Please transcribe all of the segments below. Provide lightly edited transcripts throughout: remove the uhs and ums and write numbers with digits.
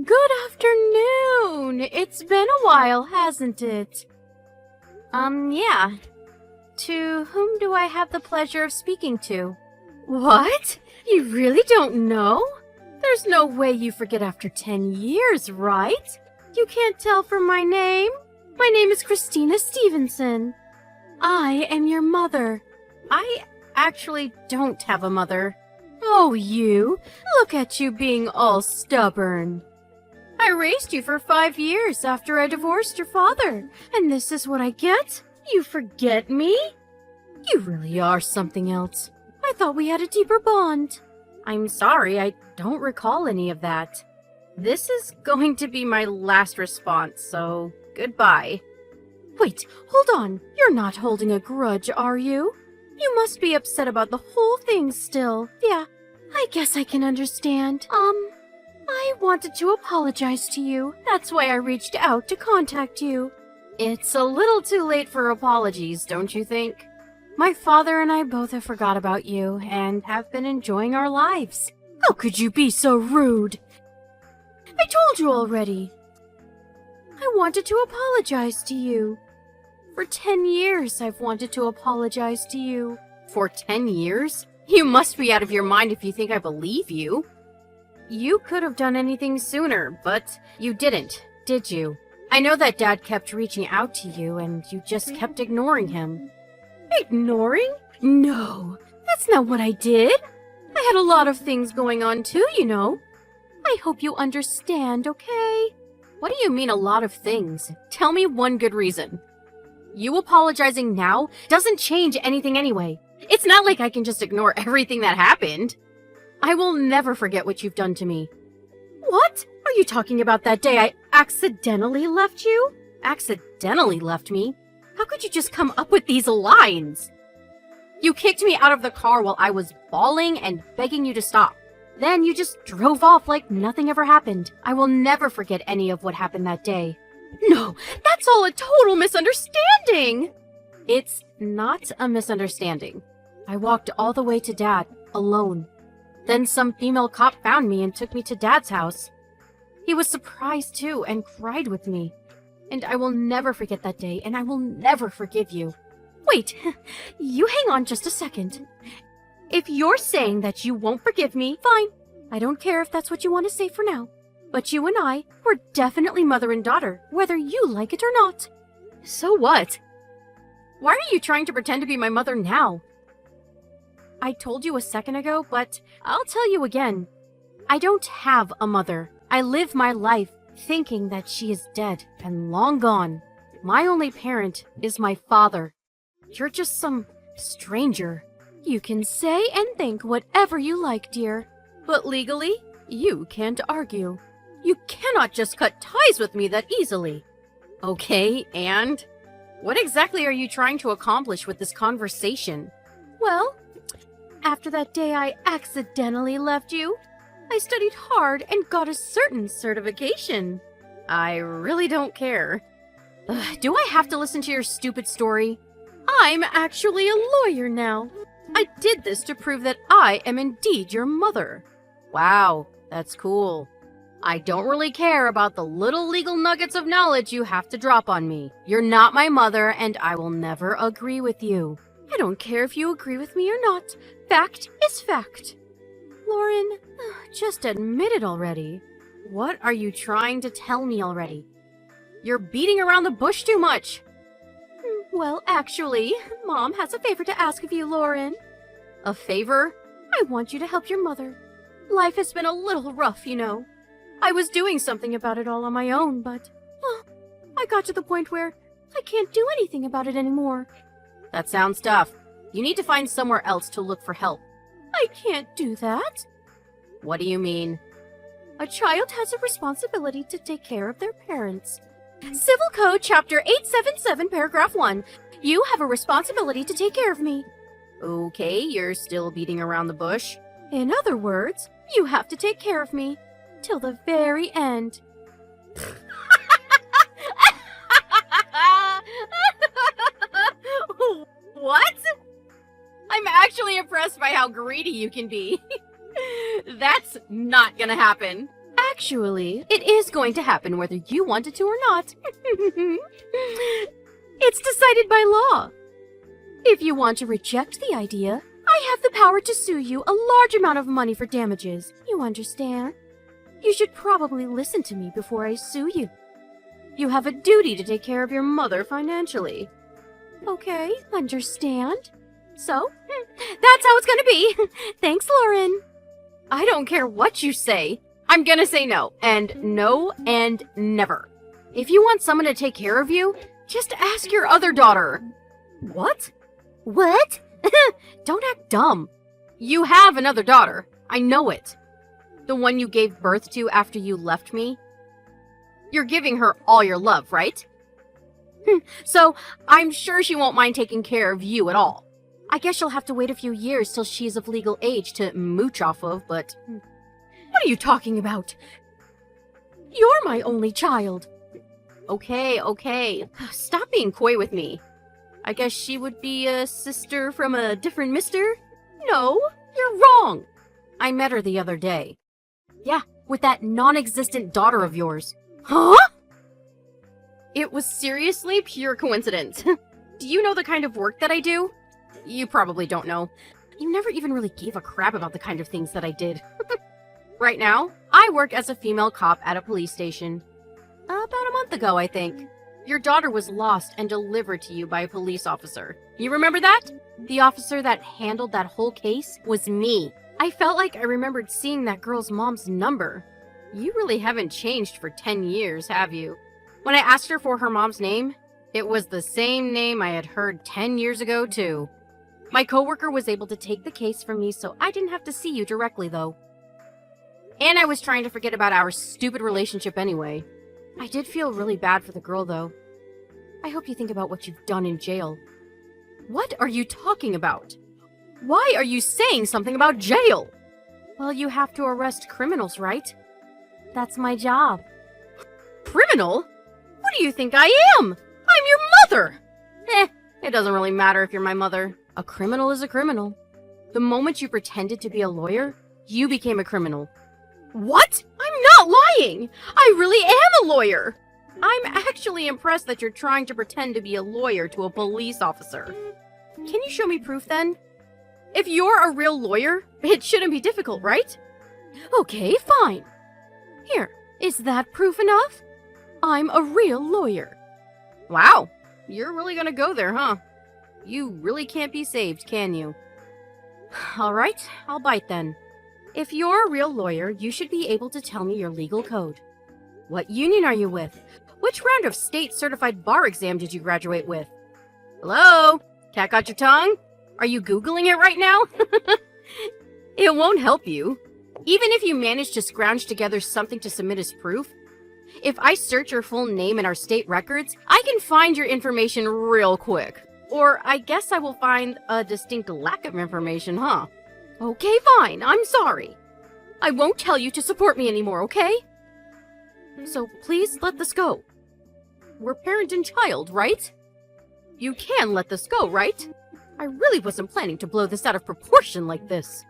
Good afternoon! It's been a while, hasn't it? Yeah. To whom do I have the pleasure of speaking to? What? You really don't know? There's no way you forget after 10 years, right? You can't tell from my name? My name is Christina Stevenson. I am your mother. I actually don't have a mother. Oh, you! Look at you being all stubborn. I raised you for 5 years after I divorced your father, and this is what I get? You forget me? You really are something else. I thought we had a deeper bond. I'm sorry, I don't recall any of that. This is going to be my last response, so goodbye. Wait, hold on. You're not holding a grudge, are you? You must be upset about the whole thing still. Yeah, I guess I can understand. I wanted to apologize to you. That's why I reached out to contact you. It's a little too late for apologies, don't you think? My father and I both have forgot about you and have been enjoying our lives. How could you be so rude? I told you already. I wanted to apologize to you. For 10 years, I've wanted to apologize to you. For 10 years? You must be out of your mind if you think I believe you. You could have done anything sooner, but you didn't, did you? I know that Dad kept reaching out to you, and you just kept ignoring him. Ignoring? No, that's not what I did. I had a lot of things going on too, you know. I hope you understand, okay? What do you mean a lot of things? Tell me one good reason. You apologizing now doesn't change anything anyway. It's not like I can just ignore everything that happened. I will never forget what you've done to me. What? Are you talking about that day I accidentally left you? Accidentally left me? How could you just come up with these lines? You kicked me out of the car while I was bawling and begging you to stop. Then you just drove off like nothing ever happened. I will never forget any of what happened that day. No, that's all a total misunderstanding! It's not a misunderstanding. I walked all the way to Dad, alone. Then some female cop found me and took me to Dad's house. He was surprised too and cried with me. And I will never forget that day, and I will never forgive you. Wait, you hang on just a second. If you're saying that you won't forgive me, fine. I don't care if that's what you want to say for now. But you and I were definitely mother and daughter, whether you like it or not. So what? Why are you trying to pretend to be my mother now? I told you a second ago, but I'll tell you again. I don't have a mother. I live my life thinking that she is dead and long gone. My only parent is my father. You're just some stranger. You can say and think whatever you like, dear. But legally, you can't argue. You cannot just cut ties with me that easily. Okay, and? What exactly are you trying to accomplish with this conversation? Well, after that day I accidentally left you, I studied hard and got a certain certification. I really don't care. Do I have to listen to your stupid story? I'm actually a lawyer now. I did this to prove that I am indeed your mother. Wow, that's cool. I don't really care about the little legal nuggets of knowledge you have to drop on me. You're not my mother, and I will never agree with you. I don't care if you agree with me or not. Fact is fact. Lauren, just admit it already. What are you trying to tell me already? You're beating around the bush too much. Well, actually, Mom has a favor to ask of you, Lauren. A favor? I want you to help your mother. Life has been a little rough, you know. I was doing something about it all on my own, but I got to the point where I can't do anything about it anymore. That sounds tough. You need to find somewhere else to look for help. I can't do that. What do you mean? A child has a responsibility to take care of their parents. Civil Code Chapter 877, Paragraph 1. You have a responsibility to take care of me. Okay, you're still beating around the bush. In other words, you have to take care of me. Till the very end. What? I'm actually impressed by how greedy you can be. That's not gonna happen. Actually, it is going to happen whether you want it to or not. It's decided by law. If you want to reject the idea, I have the power to sue you a large amount of money for damages. You understand? You should probably listen to me before I sue you. You have a duty to take care of your mother financially. Okay, understand? So, that's how it's gonna be. Thanks, Lauren. I don't care what you say. I'm gonna say no, and never. If you want someone to take care of you, just ask your other daughter. What? What? Don't act dumb. You have another daughter. I know it. The one you gave birth to after you left me. You're giving her all your love, right? So, I'm sure she won't mind taking care of you at all. I guess you'll have to wait a few years till she's of legal age to mooch off of, but... What are you talking about? You're my only child. Okay. Stop being coy with me. I guess she would be a sister from a different mister? No, you're wrong. I met her the other day. Yeah, with that non-existent daughter of yours. Huh? It was seriously pure coincidence. Do you know the kind of work that I do? You probably don't know. You never even really gave a crap about the kind of things that I did. Right now, I work as a female cop at a police station. About a month ago, I think. Your daughter was lost and delivered to you by a police officer. You remember that? The officer that handled that whole case was me. I felt like I remembered seeing that girl's mom's number. You really haven't changed for 10 years, have you? When I asked her for her mom's name, it was the same name I had heard 10 years ago, too. My coworker was able to take the case from me, so I didn't have to see you directly, though. And I was trying to forget about our stupid relationship anyway. I did feel really bad for the girl, though. I hope you think about what you've done in jail. What are you talking about? Why are you saying something about jail? Well, you have to arrest criminals, right? That's my job. Criminal? What do you think I am? I'm your mother! It doesn't really matter if you're my mother. A criminal is a criminal. The moment you pretended to be a lawyer, you became a criminal. What? I'm not lying! I really am a lawyer! I'm actually impressed that you're trying to pretend to be a lawyer to a police officer. Can you show me proof then? If you're a real lawyer, it shouldn't be difficult, right? Okay, fine. Here, is that proof enough? I'm a real lawyer. Wow, you're really gonna go there, huh? You really can't be saved, can you? Alright, I'll bite then. If you're a real lawyer, you should be able to tell me your legal code. What union are you with? Which round of state-certified bar exam did you graduate with? Hello? Cat got your tongue? Are you Googling it right now? It won't help you. Even if you manage to scrounge together something to submit as proof, if I search your full name in our state records, I can find your information real quick. Or I guess I will find a distinct lack of information, huh? Okay, fine. I'm sorry. I won't tell you to support me anymore, okay? So please let this go. We're parent and child, right? You can let this go, right? I really wasn't planning to blow this out of proportion like this.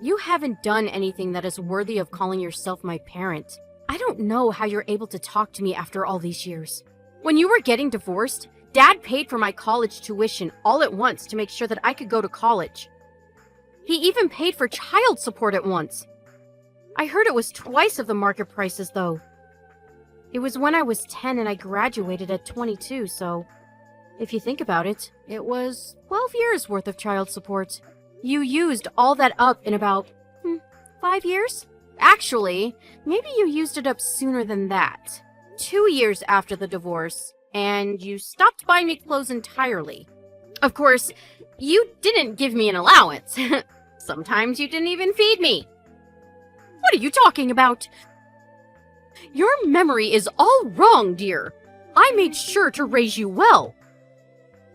You haven't done anything that is worthy of calling yourself my parent. I don't know how you're able to talk to me after all these years. When you were getting divorced, Dad paid for my college tuition all at once to make sure that I could go to college. He even paid for child support at once. I heard it was twice of the market prices, though. It was when I was 10 and I graduated at 22, so... If you think about it, it was 12 years worth of child support. You used all that up in about... 5 years? Actually, maybe you used it up sooner than that. 2 years after the divorce, and you stopped buying me clothes entirely. Of course, you didn't give me an allowance. Sometimes you didn't even feed me. What are you talking about? Your memory is all wrong, dear. I made sure to raise you well.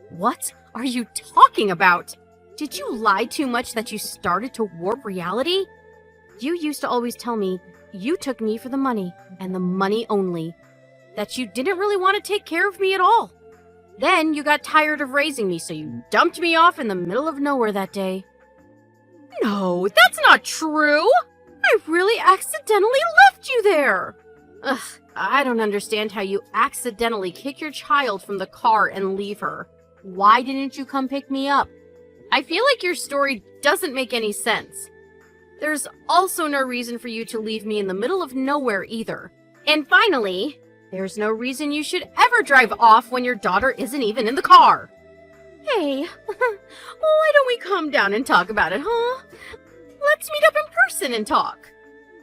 What are you talking about? Did you lie too much that you started to warp reality? You used to always tell me you took me for the money, and the money only. That you didn't really want to take care of me at all. Then you got tired of raising me, so you dumped me off in the middle of nowhere that day. No, that's not true! I really accidentally left you there! Ugh, I don't understand how you accidentally kick your child from the car and leave her. Why didn't you come pick me up? I feel like your story doesn't make any sense. There's also no reason for you to leave me in the middle of nowhere either. And finally, there's no reason you should ever drive off when your daughter isn't even in the car. Hey, why don't we calm down and talk about it, huh? Let's meet up in person and talk.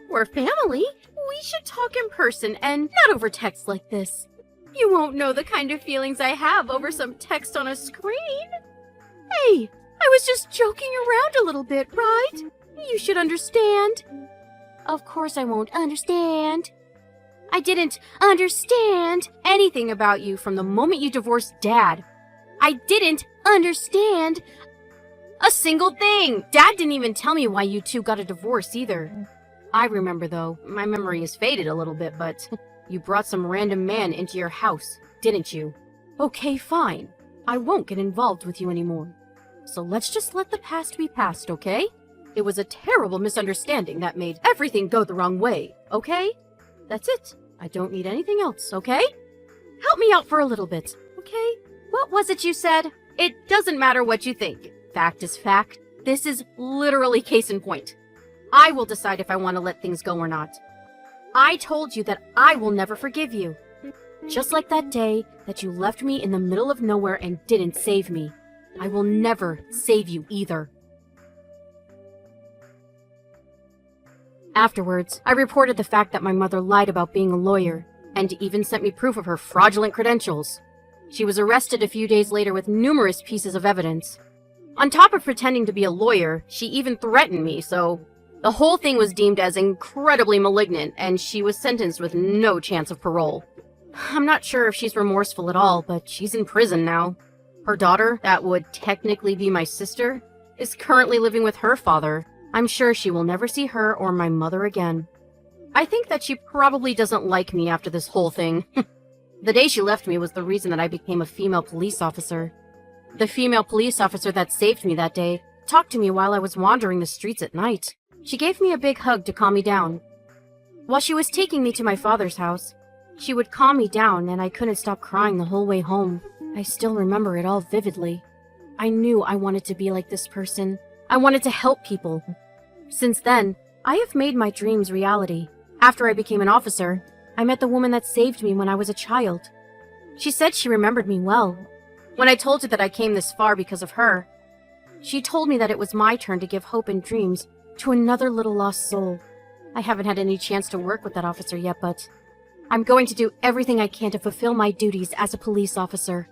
We're family. We should talk in person and not over text like this. You won't know the kind of feelings I have over some text on a screen. Hey, I was just joking around a little bit, right? You should understand. Of course I won't understand. I didn't understand anything about you from the moment you divorced Dad. I didn't understand a single thing. Dad didn't even tell me why you two got a divorce either. I remember, though. My memory has faded a little bit, but you brought some random man into your house, didn't you? Okay, fine. I won't get involved with you anymore. So let's just let the past be past, okay? It was a terrible misunderstanding that made everything go the wrong way, okay? That's it. I don't need anything else, okay? Help me out for a little bit, okay? What was it you said? It doesn't matter what you think. Fact is fact. This is literally case in point. I will decide if I want to let things go or not. I told you that I will never forgive you. Just like that day that you left me in the middle of nowhere and didn't save me. I will never save you either. Afterwards, I reported the fact that my mother lied about being a lawyer, and even sent me proof of her fraudulent credentials. She was arrested a few days later with numerous pieces of evidence. On top of pretending to be a lawyer, she even threatened me, so the whole thing was deemed as incredibly malignant, and she was sentenced with no chance of parole. I'm not sure if she's remorseful at all, but she's in prison now. Her daughter, that would technically be my sister, is currently living with her father. I'm sure she will never see her or my mother again. I think that she probably doesn't like me after this whole thing. The day she left me was the reason that I became a female police officer. The female police officer that saved me that day talked to me while I was wandering the streets at night. She gave me a big hug to calm me down. While she was taking me to my father's house, she would calm me down and I couldn't stop crying the whole way home. I still remember it all vividly. I knew I wanted to be like this person. I wanted to help people. Since then, I have made my dreams reality. After I became an officer, I met the woman that saved me when I was a child. She said she remembered me well. When I told her that I came this far because of her, she told me that it was my turn to give hope and dreams to another little lost soul. I haven't had any chance to work with that officer yet, but I'm going to do everything I can to fulfill my duties as a police officer.